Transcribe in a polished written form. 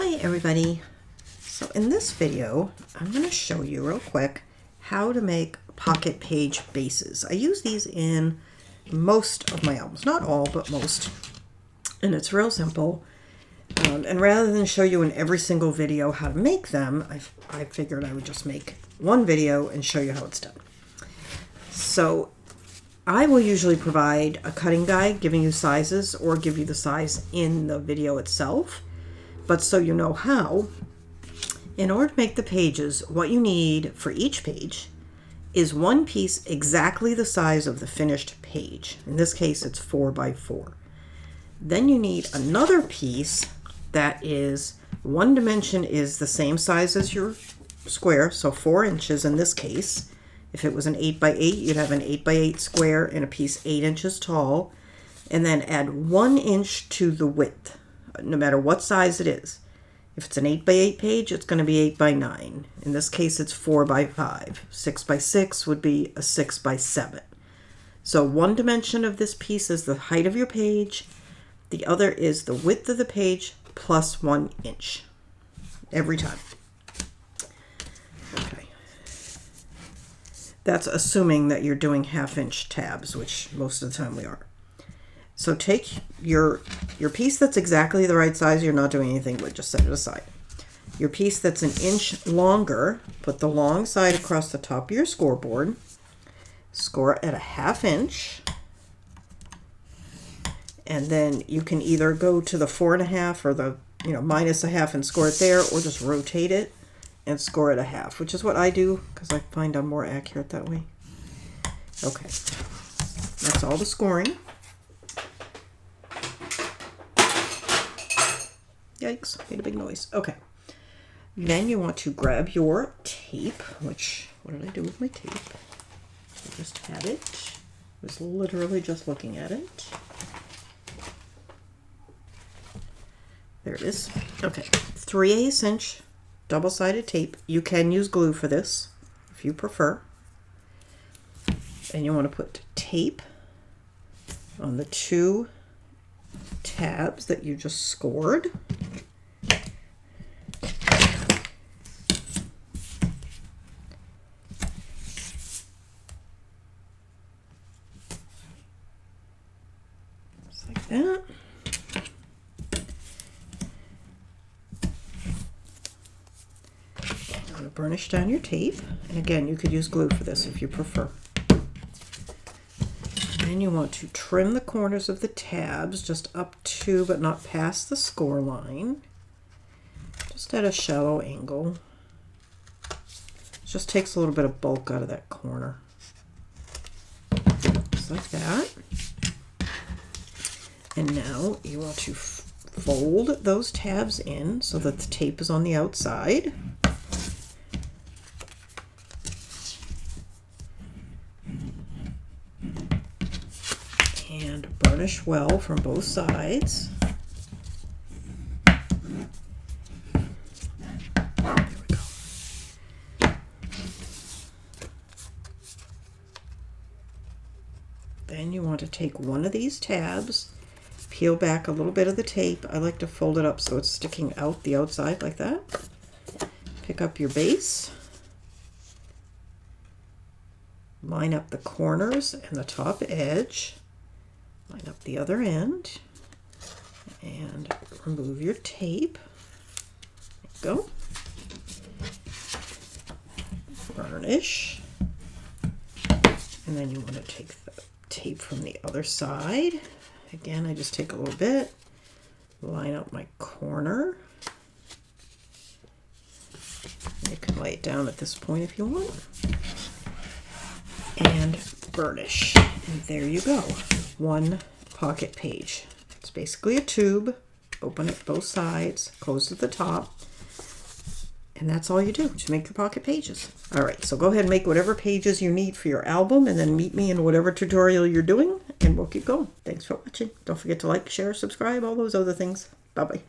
Hi everybody. So in this video, I'm going to show you real quick how to make pocket page bases. I use these in most of my albums, not all, but most. And it's real simple. And rather than show you in every single video how to make them, I figured I would just make one video and show you how it's done. So I will usually provide a cutting guide giving you sizes or give you the size in the video itself. But so you know how, in order to make the pages, what you need for each page is one piece exactly the size of the finished page. In this case, it's 4 by 4. Then you need another piece that is one dimension is the same size as your square, so 4 inches in this case. If it was an 8 by 8, you'd have an 8 by 8 square and a piece 8 inches tall, and then add 1 inch to the width, no matter what size it is. If it's an 8 by 8 page, it's going to be 8 by 9. In this case, it's 4 by 5. 6 by 6 would be a 6 by 7. So one dimension of this piece is the height of your page. The other is the width of the page plus 1 inch every time. Okay. That's assuming that you're doing 1/2 inch tabs, which most of the time we are. So take your piece that's exactly the right size, you're not doing anything with, just set it aside. Your piece that's an inch longer, put the long side across the top of your scoreboard, score at a 1/2 inch, and then you can either go to the 4.5 or the minus a 1/2 and score it there, or just rotate it and score it a 1/2, which is what I do because I find I'm more accurate that way. Okay, that's all the scoring. Yikes, made a big noise. Okay. Then you want to grab your tape, which, what did I do with my tape? I just had it. I was literally just looking at it. There it is. Okay. 3/8 inch double-sided tape. You can use glue for this if you prefer. And you want to put tape on the 2 tabs that you just scored. Just like that. You want to burnish down your tape. And again, you could use glue for this if you prefer. And you want to trim the corners of the tabs just up to but not past the score line, just at a shallow angle. It just takes a little bit of bulk out of that corner, just like that. And now you want to fold those tabs in so that the tape is on the outside. And burnish well from both sides. There we go. Then you want to take one of these tabs, peel back a little bit of the tape. I like to fold it up so it's sticking out the outside like that. Pick up your base. Line up the corners and the top edge. Line up the other end and remove your tape. There you go. Burnish. And then you want to take the tape from the other side. Again, I just take a little bit, line up my corner. You can lay it down at this point if you want. And burnish. And there you go. One pocket page. It's basically a tube. Open it both sides, close at the top, and that's all you do to make your pocket pages. All right, so go ahead and make whatever pages you need for your album, and then meet me in whatever tutorial you're doing, and we'll keep going. Thanks for watching. Don't forget to like, share, subscribe, all those other things. Bye-bye.